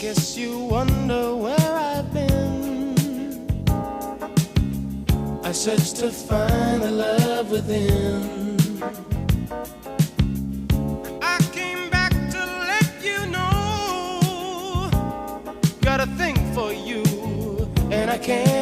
Guess you wonder where I've been. I searched to find the love within. I came back to let you know, got a thing for you, and I can't